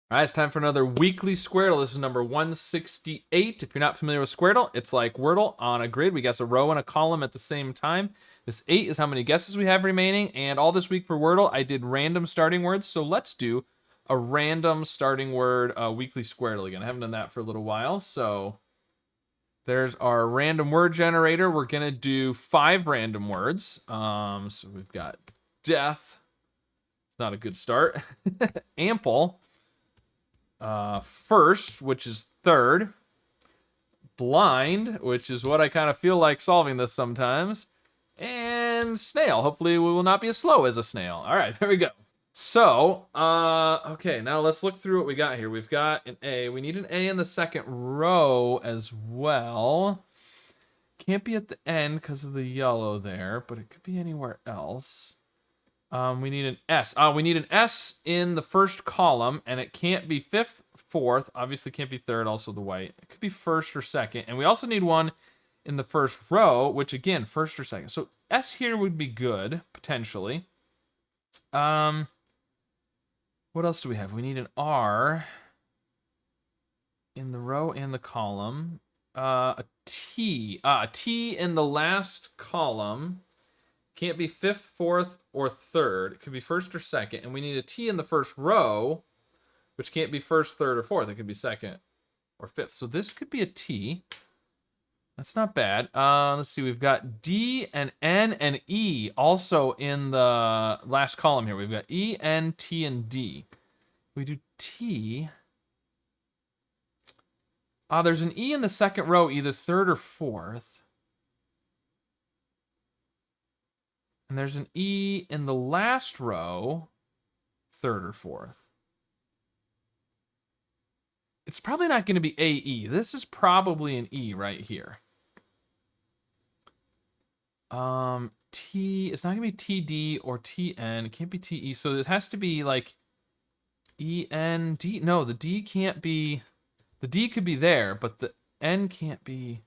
All right, it's time for another weekly Squirtle. This is number 168. If you're not familiar with Squirtle, it's like Wordle on a grid. We guess a row and a column at the same time. This 8 is how many guesses we have remaining. And all this week for Wordle, I did random starting words. So let's do a random starting word weekly Squirtle again. I haven't done that for a little while. So there's our random word generator. We're going to do 5 random words. So we've got death. It's not a good start. Ample. First, which is third. Blind, which is what I kind of feel like solving this sometimes. And snail. Hopefully we will not be as slow as a snail. All right, there we go. So, okay, now let's look through what we got here. We've got an A. We need an A in the second row as well. Can't be at the end because of the yellow there, but it could be anywhere else. We need an S. We need an S in the first column, and it can't be fifth, fourth. Obviously can't be third, also the white. It could be first or second. And we also need one in the first row, which again, first or second. So S here would be good, potentially. What else do we have? We need an R in the row and the column. A T. A T in the last column. Can't be fifth, fourth, or third. It could be first or second. And we need a T in the first row, which can't be first, third, or fourth. It could be second or fifth. So this could be a T. That's not bad. Let's see. We've got D and N and E also in the last column here. We've got E, N, T, and D. We do T. There's an E in the second row, either third or fourth. And there's an E in the last row, third or fourth. It's probably not going to be AE. This is probably an E right here. T, it's not going to be TD or TN. It can't be TE. So it has to be like END. No, the D can't be, the D could be there, but the N can't be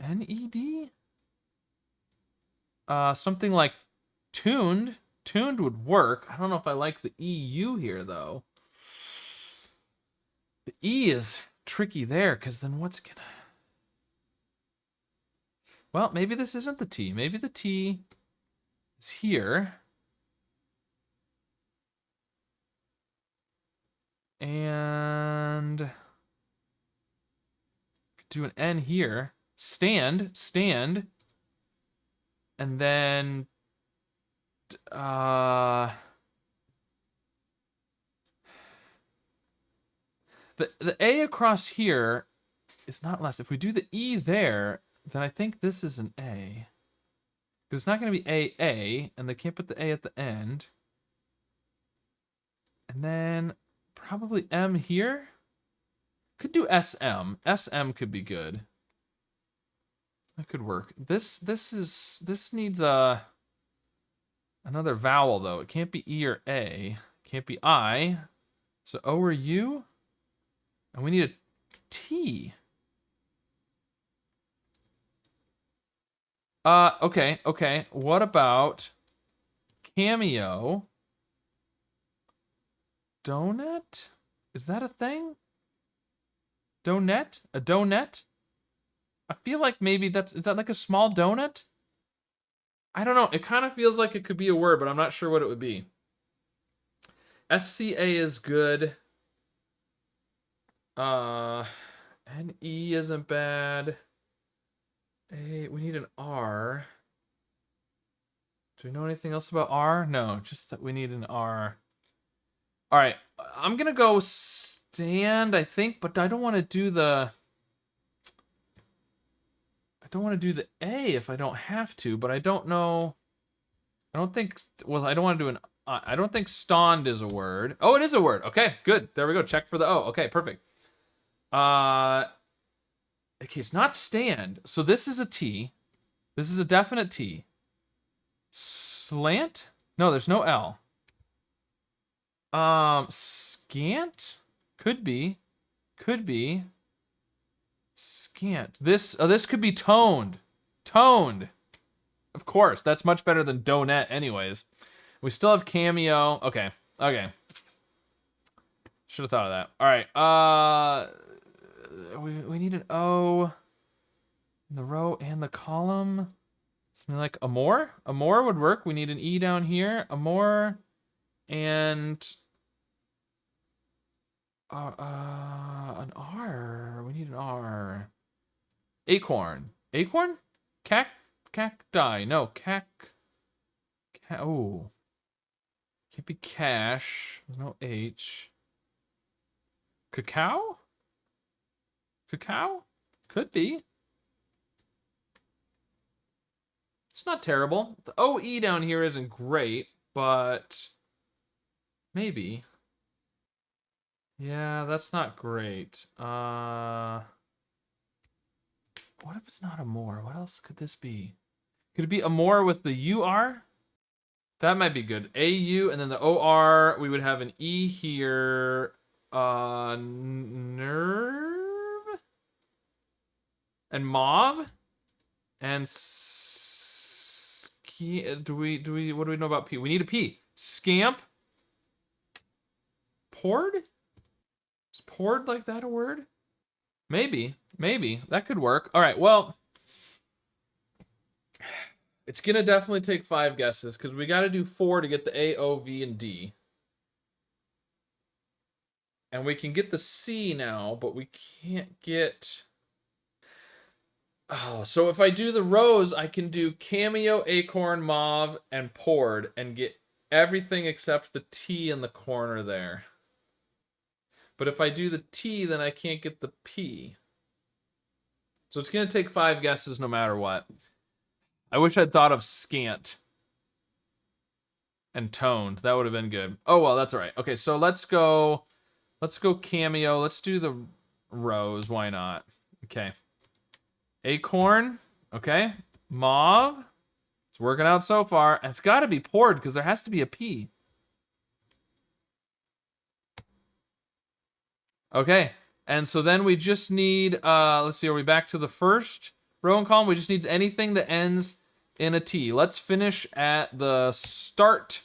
NED? Something like tuned. Tuned would work. I don't know if I like the EU here, though. The E is tricky there, because then what's gonna... Well, maybe this isn't the T. Maybe the T is here. And... could do an N here. Stand. And then, the A across here is not less. If we do the E there, then I think this is an A. Because it's not going to be AA, and they can't put the A at the end. And then probably M here. Could do SM. SM could be good. That could work. This needs another vowel though. It can't be E or A. It can't be I. So O or U. And we need a T. Okay. What about cameo? Donut? Is that a thing? Donut? A donut? I feel like maybe is that like a small donut? I don't know. It kind of feels like it could be a word, but I'm not sure what it would be. SCA is good. NE isn't bad. A, we need an R. Do we know anything else about R? No, just that we need an R. All right, I'm gonna go stand, I think, but I don't want to do the... I don't want to do the A if I don't have to, but I don't know. I don't think, well, I don't want to do an, I don't think stond is a word. Oh, it is a word. Okay, good. There we go. Check for the O. Okay, perfect. Okay, it's not stand. So this is a T. This is a definite T. Slant? No, there's no L. Scant? Could be. Scant. This could be toned. Of course, that's much better than donut anyways. We still have cameo. Okay. Should have thought of that. All right. We need an O in the row and the column. Something like amor. Amor would work. We need an E down here. Amor and an R. We need an R. Acorn. Acorn? Cacti. No, oh. Can't be cash. There's no H. Cacao? Cacao? Could be. It's not terrible. The OE down here isn't great, but maybe. Yeah, that's not great. What if it's not Amor? What else could this be? Could it be Amor with the UR? That might be good. AU and then the OR, we would have an E here. Nerve? And mauve? And what do we know about P? We need a P. Scamp. Poured? Is poured like that a word? Maybe. That could work. All right, well, it's gonna definitely take 5 guesses because we got to do 4 to get the A, O, V, and D. And we can get the C now, but we can't get... Oh, so if I do the rows, I can do cameo, acorn, mauve, and poured, and get everything except the T in the corner there. But if I do the T, then I can't get the P. So it's going to take 5 guesses no matter what. I wish I'd thought of scant and toned. That would have been good. Oh, well, that's all right. Okay, so let's go cameo. Let's do the rows. Why not? Okay. Acorn. Okay. Mauve. It's working out so far. It's got to be poured because there has to be a P. Okay. And so then we just need, let's see, are we back to the first row and column? We just need anything that ends in a T. Let's finish at the start.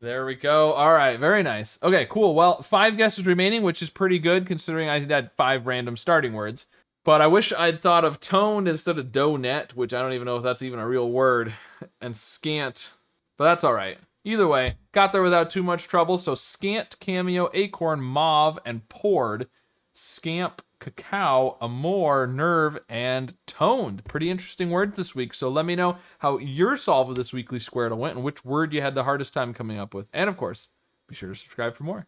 There we go. All right, very nice. Okay, cool. Well, 5 guesses remaining, which is pretty good considering I had 5 random starting words. But I wish I'd thought of toned instead of donut, which I don't even know if that's even a real word, and scant. But that's all right. Either way, got there without too much trouble. So scant, cameo, acorn, mauve, and poured. Scamp, cacao, amor, nerve, and toned. Pretty interesting words this week. So let me know how your solve of this weekly Squirtle went and which word you had the hardest time coming up with. And of course, be sure to subscribe for more.